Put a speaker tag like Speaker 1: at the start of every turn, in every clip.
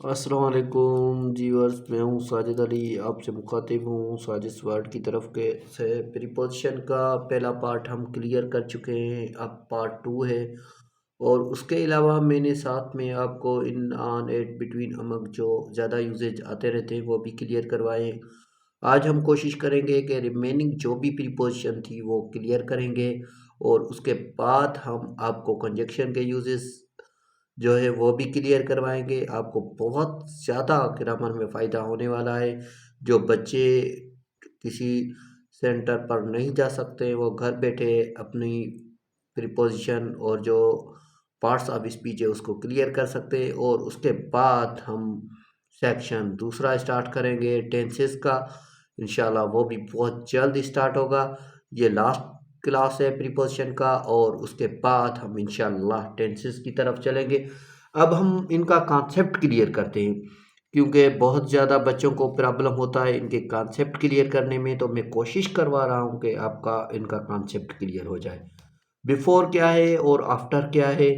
Speaker 1: अस्सलाम वालेकुम व्यूअर्स, मैं हूँ साजिद अली। आपसे मुखातिब हूँ साजिश वर्ड की तरफ के से। प्रीपोजिशन का पहला पार्ट हम क्लियर कर चुके हैं, अब पार्ट 2 है। और उसके अलावा मैंने साथ में आपको इन ऑन एट बिटवीन अमक जो ज़्यादा यूजेज आते रहते हैं वो भी क्लियर करवाए। आज हम कोशिश करेंगे कि रिमेनिंग जो भी प्रीपोजिशन थी वो क्लियर करेंगे, और उसके बाद हम आपको कंजक्शन के यूजेस जो है वो भी क्लियर करवाएंगे। आपको बहुत ज़्यादा ग्रामर में फ़ायदा होने वाला है। जो बच्चे किसी सेंटर पर नहीं जा सकते वो घर बैठे अपनी प्रीपोजिशन और जो पार्ट्स ऑफ स्पीच है उसको क्लियर कर सकते हैं। और उसके बाद हम सेक्शन दूसरा स्टार्ट करेंगे टेंसेस का। इंशाल्लाह वो भी बहुत जल्द स्टार्ट होगा। ये लास्ट क्लास है प्रीपोजिशन का, और उसके बाद हम इंशाल्लाह टेंसेस की तरफ चलेंगे। अब हम इनका कॉन्सेप्ट क्लियर करते हैं, क्योंकि बहुत ज़्यादा बच्चों को प्रॉब्लम होता है इनके कॉन्सेप्ट क्लियर करने में, तो मैं कोशिश करवा रहा हूँ कि आपका इनका कॉन्सेप्ट क्लियर हो जाए। बिफोर क्या है और आफ्टर क्या है,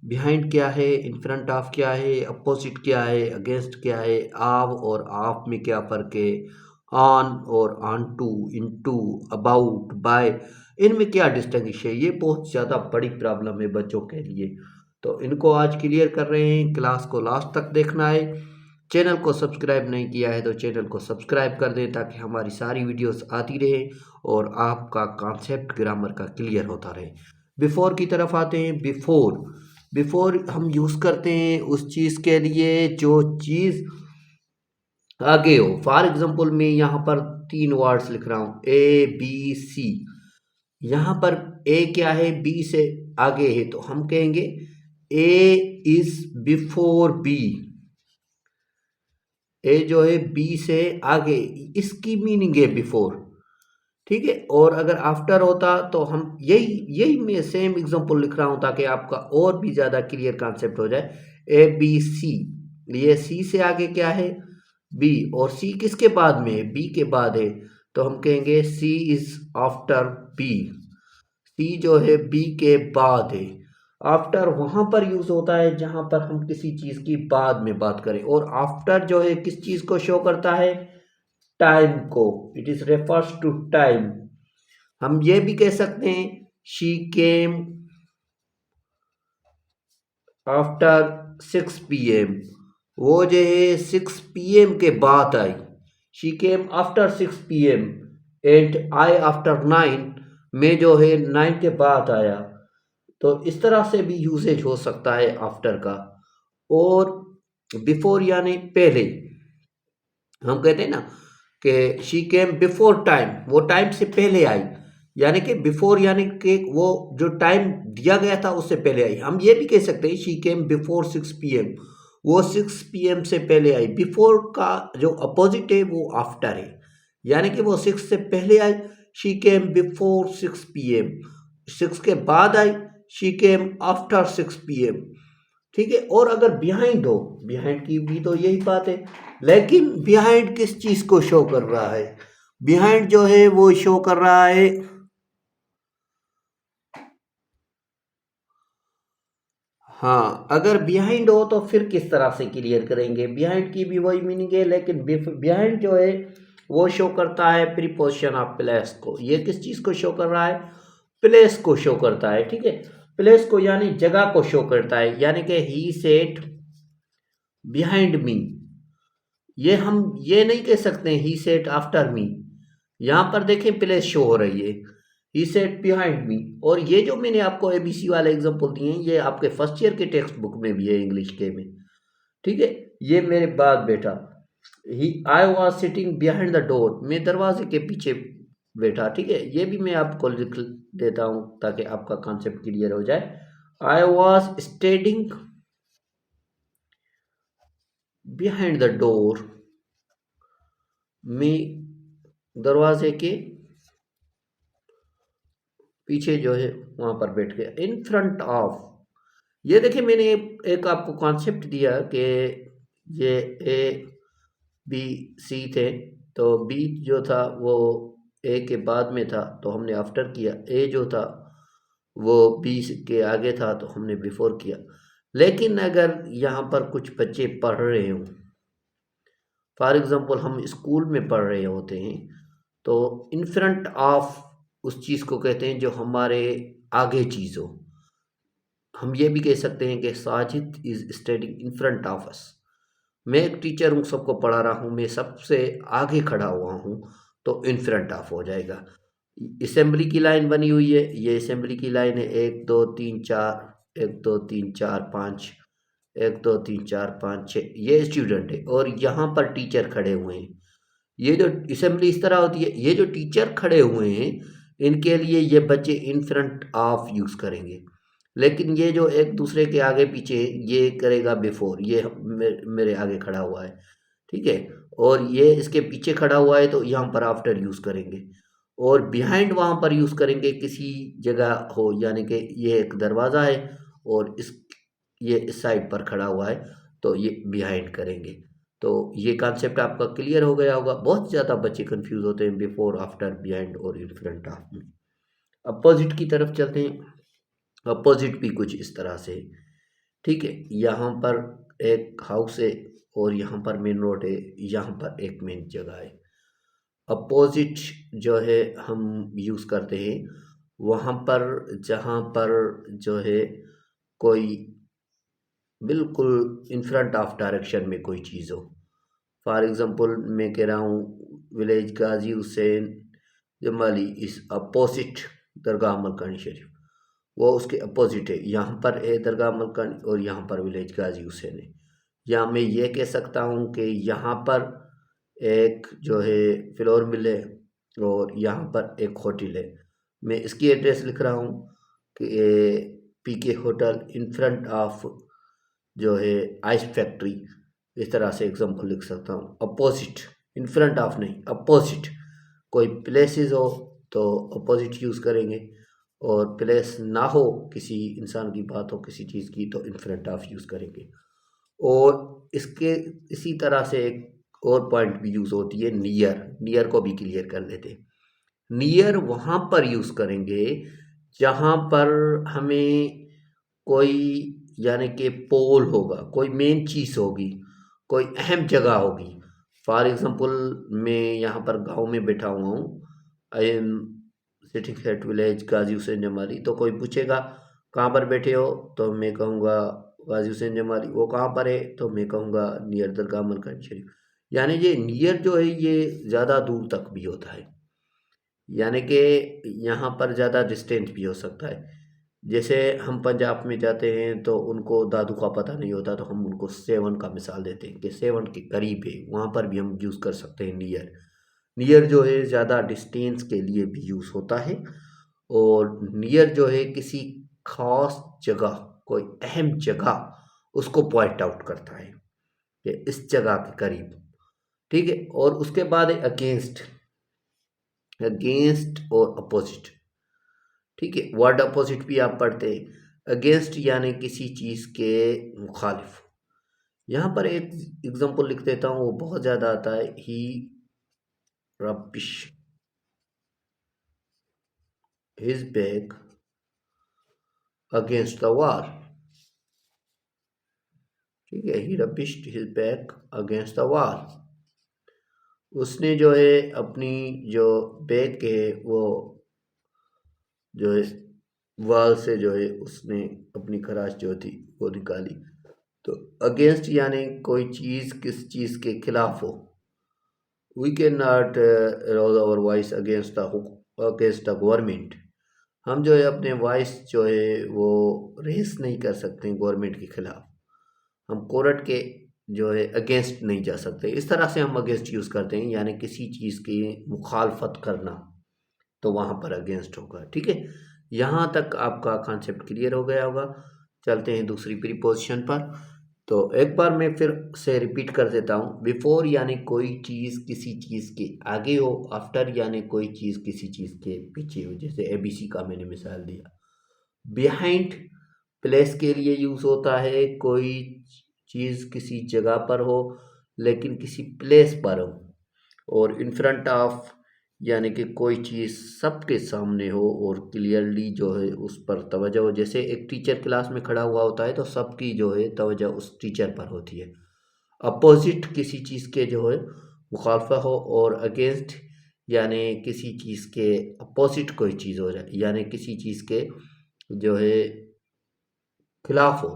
Speaker 1: बिहाइंड क्या है, इन फ्रंट ऑफ क्या है, अपोजिट क्या है, अगेंस्ट क्या है, आव और ऑफ में क्या फ़र्क है, ऑन और onto, into, about, by, इनमें क्या डिस्टिंग्विश है। ये बहुत ज़्यादा बड़ी प्रॉब्लम है बच्चों के लिए, तो इनको आज क्लियर कर रहे हैं। क्लास को लास्ट तक देखना है। चैनल को सब्सक्राइब नहीं किया है तो चैनल को सब्सक्राइब कर दें, ताकि हमारी सारी वीडियोस आती रहे और आपका कॉन्सेप्ट ग्रामर का क्लियर होता रहे। बिफोर की तरफ आते हैं। बिफोर बिफोर हम यूज़ करते हैं उस चीज़ के लिए जो चीज़ आगे हो। फॉर एग्जांपल मैं यहाँ पर 3 वर्ड्स लिख रहा हूँ, ए बी सी। यहाँ पर ए क्या है, बी से आगे है, तो हम कहेंगे ए इज बिफोर बी। ए जो है बी से आगे, इसकी मीनिंग है बिफोर। ठीक है। और अगर आफ्टर होता तो हम यही यही मैं सेम एग्जांपल लिख रहा हूं ताकि आपका और भी ज्यादा क्लियर कॉन्सेप्ट हो जाए। ए बी सी, ये सी से आगे क्या है, बी, और सी किसके बाद में है, बी के बाद है, तो हम कहेंगे सी इज आफ्टर बी। सी जो है बी के बाद है। आफ्टर वहां पर यूज होता है जहां पर हम किसी चीज की बाद में बात करें, और आफ्टर जो है किस चीज को शो करता है, टाइम को। It is refers to time. हम ये भी कह सकते हैं शी केम आफ्टर 6 PM। वो जो है 6 PM के बाद आई। She came after 6 PM and I after 9। में जो है 9 के बाद आया। तो इस तरह से भी यूसेज हो सकता है आफ्टर का। और बिफोर यानी पहले, हम कहते हैं ना कि शी केम बिफोर टाइम, वो टाइम से पहले आई। यानी कि बिफोर यानी कि वो जो टाइम दिया गया था उससे पहले आई। हम ये भी कह सकते हैं शी केम बिफोर 6 PM, वो 6 PM से पहले आई। बिफोर का जो अपोजिट है वो आफ्टर है, यानी कि वो 6 से पहले आई, शी केम बिफोर 6 PM। 6 के बाद आई, शी केम आफ्टर 6 PM। ठीक है। और अगर बिहाइंड हो, बिहाइंड की भी तो यही बात है, लेकिन बिहाइंड किस चीज को शो कर रहा है, बिहाइंड जो है वो शो कर रहा है, हाँ, अगर बिहाइंड हो तो फिर किस तरह से क्लियर करेंगे। बिहाइंड की भी वही मीनिंग है, लेकिन बिहाइंड जो है वो शो करता है प्रीपोजिशन ऑफ प्लेस को। ये किस चीज को शो कर रहा है, प्लेस को शो करता है। ठीक है। प्लेस को यानी जगह को शो करता है, यानी कि ही सेट बिहाइंड मी। ये हम ये नहीं कह सकते ही सेट आफ्टर मी। यहां पर देखें प्लेस शो हो रही है, ही सेट बिहाइंड मी। और ये जो मैंने आपको एबीसी वाले एग्जांपल दिए हैं ये आपके फर्स्ट ईयर के टेक्स्ट बुक में भी है, इंग्लिश के में। ठीक है। ये मेरे बाद बैठा, he I was sitting behind the door, मैं दरवाजे के पीछे बैठा। ठीक है। ये भी मैं आपको लिख देता हूं ताकि आपका कॉन्सेप्ट क्लियर हो जाए। I was standing behind the door, मैं दरवाजे के पीछे जो है वहां पर बैठ गया। इन फ्रंट ऑफ, ये देखिए मैंने एक आपको कॉन्सेप्ट दिया कि ये ए बी सी थे, तो बी जो था वो ए के बाद में था तो हमने आफ्टर किया, ए जो था वो बी के आगे था तो हमने बिफोर किया। लेकिन अगर यहाँ पर कुछ बच्चे पढ़ रहे हों, फॉर एग्ज़ाम्पल हम स्कूल में पढ़ रहे होते हैं, तो इन फ्रंट ऑफ उस चीज़ को कहते हैं जो हमारे आगे चीज़ हो। हम ये भी कह सकते हैं कि Sajid is standing in front of us. मैं एक टीचर हूँ, सबको पढ़ा रहा हूँ, मैं सबसे आगे खड़ा हुआ हूँ, तो इन फ्रंट ऑफ हो जाएगा। असेंबली की लाइन बनी हुई है, ये असेंबली की लाइन है, 1 2 3 4, 1 2 3 4 5, 1 2 3 4 5 6, ये स्टूडेंट है और यहाँ पर टीचर खड़े हुए हैं। ये जो असेंबली इस तरह होती है, ये जो टीचर खड़े हुए हैं, इनके लिए ये बच्चे इन फ्रंट ऑफ यूज़ करेंगे। लेकिन ये जो एक दूसरे के आगे पीछे, ये करेगा बिफोर, ये मेरे आगे खड़ा हुआ है, ठीक है, और ये इसके पीछे खड़ा हुआ है, तो यहाँ पर आफ्टर यूज़ करेंगे। और बिहाइंड वहाँ पर यूज़ करेंगे किसी जगह हो, यानी कि ये एक दरवाज़ा है और ये इस साइड पर खड़ा हुआ है, तो ये बिहाइंड करेंगे। तो ये कॉन्सेप्ट आपका क्लियर हो गया होगा। बहुत ज़्यादा बच्चे कंफ्यूज होते हैं बिफोर, आफ्टर, बिहाइंड और इन फ्रंट ऑफ में। अपोजिट की तरफ चलते हैं। अपोजिट भी कुछ इस तरह से, ठीक है, यहाँ पर एक हाउस है और यहाँ पर मेन रोड है, यहाँ पर एक मेन जगह है। अपोजिट जो है हम यूज़ करते हैं वहाँ पर जहाँ पर जो है कोई बिल्कुल इन फ्रंट ऑफ डायरेक्शन में कोई चीज़ हो। फॉर एग्ज़ाम्पल मैं कह रहा हूँ विलेज गाजी हुसैन जमाली इस अपोजिट दरगाह मलकानी शरीफ, वो उसके अपोजिट है। यहाँ पर है दरगाह मलकानी और यहाँ पर विलेज गाजी हुसैन है। या मैं ये कह सकता हूँ कि यहाँ पर एक जो है फ्लोर मिल है और यहाँ पर एक होटल है। मैं इसकी एड्रेस लिख रहा हूँ कि पीके होटल इन फ्रंट ऑफ जो है आइस फैक्ट्री। इस तरह से एग्जांपल लिख सकता हूँ। अपोजिट, इन फ्रंट ऑफ नहीं, अपोजिट। कोई प्लेसेस हो तो अपोजिट यूज़ करेंगे, और प्लेस ना हो, किसी इंसान की बात हो, किसी चीज़ की, तो इन फ्रंट ऑफ यूज़ करेंगे। और इसके इसी तरह से एक और पॉइंट भी यूज़ होती है, नियर। नियर को भी क्लियर कर लेते हैं। नियर वहाँ पर यूज़ करेंगे जहाँ पर हमें कोई, यानी कि पोल होगा, कोई मेन चीज़ होगी, कोई अहम जगह होगी। फॉर एग्ज़ाम्पल मैं यहाँ पर गाँव में बैठा हुआ हूँ, I am sitting at village Ghazi Hussain Jamali. तो कोई पूछेगा कहाँ पर बैठे हो, तो मैं कहूँगा गाजी हुसैन जमाली। वो कहाँ पर है, तो मैं कहूँगा नियर दरगाह मलकान शरीफ। यानी ये नियर जो है ये ज़्यादा दूर तक भी होता है, यानी कि यहाँ पर ज़्यादा डिस्टेंस भी हो सकता है। जैसे हम पंजाब में जाते हैं तो उनको दादू का पता नहीं होता, तो हम उनको सेवन का मिसाल देते हैं कि सेवन के करीब है, वहाँ पर भी हम यूज़ कर सकते हैं नियर। नियर जो है ज़्यादा डिस्टेंस के लिए भी यूज़ होता है। और नियर जो है किसी खास जगह, कोई अहम जगह, उसको पॉइंट आउट करता है कि इस जगह के करीब, ठीक है। और उसके बाद है अगेंस्ट। अगेंस्ट और अपोजिट, ठीक है, वर्ड अपोजिट भी आप पढ़ते हैं। अगेंस्ट यानी किसी चीज़ के मुखालिफ। यहाँ पर एक एग्जांपल लिख देता हूँ, वो बहुत ज़्यादा आता है। He rubbish his back against the wall, ठीक है, he rubbished his back against the wall. उसने जो है अपनी जो बैक है वो जो है वॉल से जो है उसने अपनी खराश जो थी वो निकाली। तो अगेंस्ट यानी कोई चीज़ किस चीज़ के खिलाफ हो। We can not rouse our voice against the government. हम जो है अपने वॉइस जो है वो रेस नहीं कर सकते गवर्नमेंट के खिलाफ। हम कोर्ट के जो है अगेंस्ट नहीं जा सकते। इस तरह से हम अगेंस्ट यूज़ करते हैं, यानी किसी चीज़ की मुखालफत करना, तो वहाँ पर अगेंस्ट होगा, ठीक है। यहाँ तक आपका कॉन्सेप्ट क्लियर हो गया होगा। चलते हैं दूसरी प्रीपोजिशन पर। तो एक बार मैं फिर से रिपीट कर देता हूँ। बिफोर यानी कोई चीज़ किसी चीज़ के आगे हो। आफ्टर यानी कोई चीज़ किसी चीज़ के पीछे हो, जैसे ABC का मैंने मिसाल दिया। बिहाइंड प्लेस के लिए यूज़ होता है, कोई चीज़ किसी जगह पर हो लेकिन किसी प्लेस पर हो। और इन फ्रंट ऑफ यानी कि कोई चीज़ सबके सामने हो और क्लियरली जो है उस पर तवज्जो हो। जैसे एक टीचर क्लास में खड़ा हुआ होता है तो सबकी जो है तवज्जो उस टीचर पर होती है। अपोजिट किसी चीज़ के जो है मुखालफा हो, और अगेंस्ट यानी किसी चीज़ के अपोजिट कोई चीज़ हो जाए, यानी किसी चीज़ के जो है खिलाफ हो।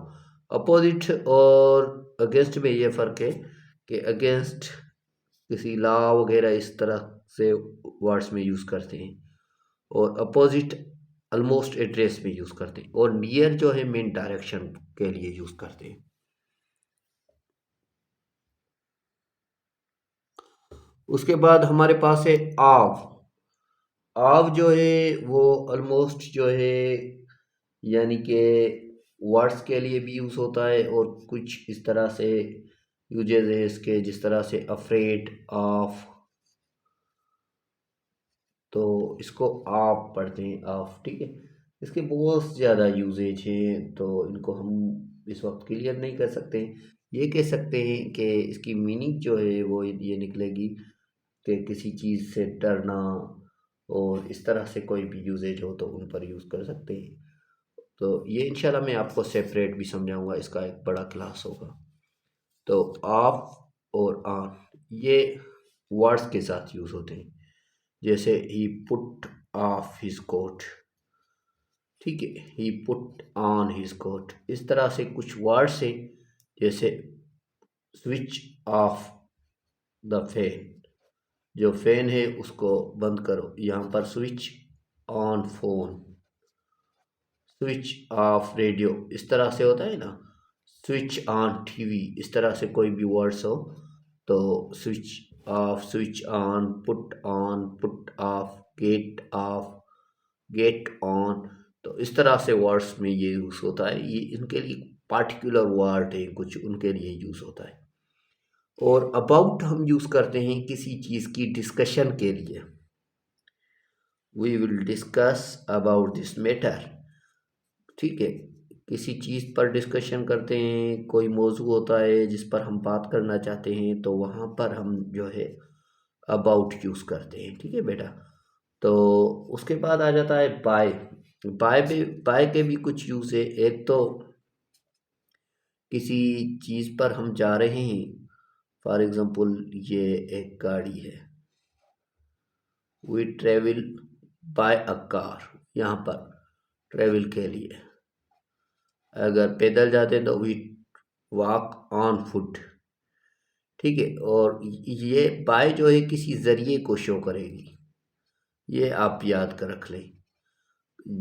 Speaker 1: अपोजिट और अगेंस्ट में ये फ़र्क है कि अगेंस्ट किसी लॉ वगैरह इस तरह से वर्ड्स में यूज़ करते हैं, और अपोजिट ऑलमोस्ट एड्रेस में यूज़ करते हैं, और नियर जो है मेन डायरेक्शन के लिए यूज़ करते हैं। उसके बाद हमारे पास है आव। आव जो है वो ऑलमोस्ट जो है यानी कि वर्ड्स के लिए भी यूज़ होता है, और कुछ इस तरह से यूजेस है इसके, जिस तरह से अफ्रेड ऑफ, तो इसको आप पढ़ते हैं ऑफ, ठीक है। इसके बहुत ज़्यादा यूजेज हैं तो इनको हम इस वक्त क्लियर नहीं कर सकते। ये कह सकते हैं कि इसकी मीनिंग जो है वो ये निकलेगी कि किसी चीज़ से डरना, और इस तरह से कोई भी यूजेज हो तो उन पर यूज़ कर सकते हैं। तो ये इंशाल्लाह मैं आपको सेपरेट भी समझाऊंगा, इसका एक बड़ा क्लास होगा। तो ऑफ और ऑन ये वर्ड्स के साथ यूज़ होते हैं। जैसे ही पुट ऑफ हिज कोट, ठीक है, ही पुट ऑन हिज कोट, इस तरह से कुछ वर्ड्स हैं। जैसे स्विच ऑफ द फैन, जो फैन है उसको बंद करो। यहाँ पर switch on phone, switch off radio, इस तरह से होता है ना। स्विच ऑन टीवी, इस तरह से कोई भी वर्ड्स हो तो switch off, switch on, put off, get on, तो इस तरह से वर्ड्स में ये यूज़ होता है। ये इनके लिए पार्टिकुलर वर्ड है, कुछ उनके लिए यूज़ होता है। और अबाउट हम यूज़ करते हैं किसी चीज़ की डिस्कशन के लिए। We will discuss about this matter, ठीक है। किसी चीज़ पर डिस्कशन करते हैं, कोई मौजू होता है जिस पर हम बात करना चाहते हैं, तो वहाँ पर हम जो है अबाउट यूज़ करते हैं, ठीक है बेटा। तो उसके बाद आ जाता है बाय। बाय के भी कुछ यूज़ है। एक तो किसी चीज़ पर हम जा रहे हैं, फॉर एग्ज़ाम्पल ये एक गाड़ी है, we travel by a car, यहाँ पर ट्रेवल के लिए। अगर पैदल जाते हैं तो वी वॉक ऑन फुट, ठीक है। और ये बाय जो है किसी ज़रिए को शो करेगी, ये आप याद कर रख लें।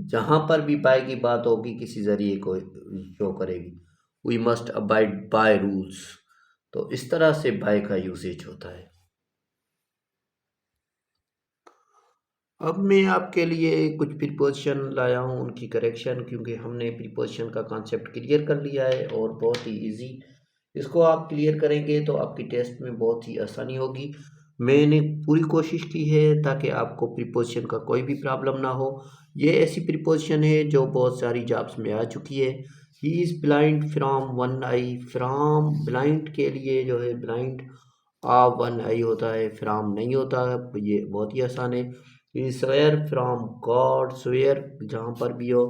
Speaker 1: जहाँ पर भी बाय की बात होगी किसी ज़रिए को शो करेगी। We must abide by rules, तो इस तरह से बाय का यूसेज होता है। अब मैं आपके लिए कुछ प्रीपोजिशन लाया हूँ, उनकी करेक्शन, क्योंकि हमने प्रीपोजिशन का कॉन्सेप्ट क्लियर कर लिया है और बहुत ही इजी। इसको आप क्लियर करेंगे तो आपकी टेस्ट में बहुत ही आसानी होगी। मैंने पूरी कोशिश की है ताकि आपको प्रीपोजिशन का कोई भी प्रॉब्लम ना हो। ये ऐसी प्रीपोजिशन है जो बहुत सारी जॉब्स में आ चुकी है। He is blind from one I, from blind के लिए जो है ब्लाइंड आ वन आई होता है, फ्रॉम नहीं होता है। ये बहुत ही आसान है। ही स्वेयर फ्रॉम गॉड, स्वेयर जहाँ पर भी हो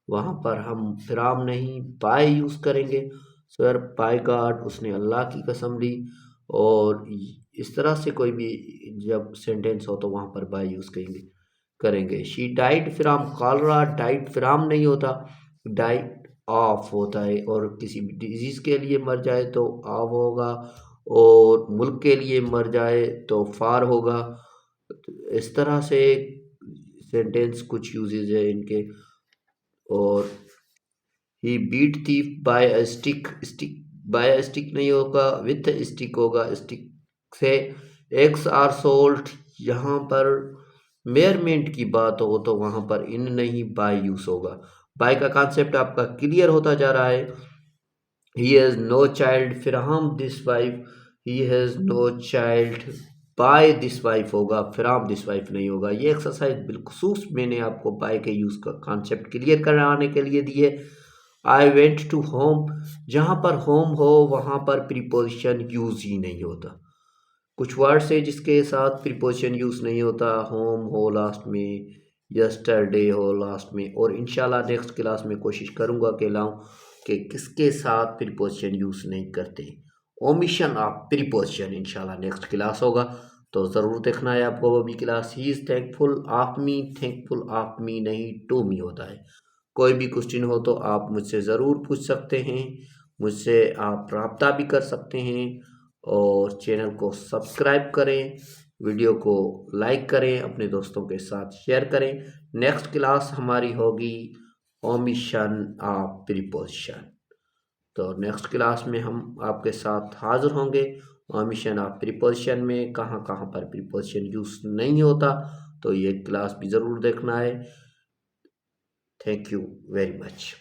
Speaker 1: वहाँ पर हम फ्रॉम नहीं बाय यूज़ करेंगे। स्वेयर बाय गॉड, उसने अल्लाह की कसम ली। और इस तरह से कोई भी जब सेंटेंस हो तो वहाँ पर बाय यूज़ करेंगे। She died from cholera, died from नहीं होता, डाइड ऑफ होता है। और किसी भी डिजीज़ के लिए मर जाए तो ऑफ होगा, और मुल्क के लिए मर जाए तो फार होगा। तो इस तरह से सेंटेंस कुछ यूजेज है इनके। और he beat thief by a stick, stick by a stick नहीं होगा, विथ स्टिक होगा। स्टिक से एक्स आर सोल्ट, यहाँ पर मेयरमेंट की बात हो तो वहाँ पर इन नहीं बाय यूज होगा। बाय का कॉन्सेप्ट आपका क्लियर होता जा रहा है। ही हैज़ नो चाइल्ड, फिर हम this wife, he has no child by this wife होगा, फिर आप दिस वाइफ नहीं होगा। ये एक्सरसाइज बिलखसूस मैंने आपको बाय के यूज़ का कॉन्सेप्ट क्लियर कराने के लिए दी है। आई वेंट टू होम, जहाँ पर होम हो वहाँ पर प्रीपोजिशन यूज़ ही नहीं होता। कुछ वर्ड्स है जिसके साथ प्रीपोजिशन यूज़ नहीं होता, होम हो लास्ट में, यस्टरडे हो लास्ट में, और इंशाल्लाह नेक्स्ट क्लास में कोशिश करूँगा कि लाऊं कि किसके साथ प्रीपोजिशन यूज़ नहीं करते। ओमिशन ऑफ प्रीपोजिशन इंशाल्लाह नेक्स्ट क्लास होगा, तो ज़रूर देखना है आपको वो भी class. He is thankful of me नहीं टू मी होता है। कोई भी क्वेश्चन हो तो आप मुझसे ज़रूर पूछ सकते हैं, मुझसे आप राब्ता भी कर सकते हैं, और चैनल को सब्सक्राइब करें, वीडियो को लाइक करें, अपने दोस्तों के साथ शेयर करें। नेक्स्ट क्लास हमारी होगी ओमिशन ऑफ प्रीपोजिशन। तो नेक्स्ट क्लास में हम आपके साथ हाज़िर होंगे। ओमिशन ऑफ प्रीपोजिशन में कहाँ कहाँ पर प्रीपोजिशन यूज़ नहीं होता, तो ये क्लास भी ज़रूर देखना है। Thank you very much.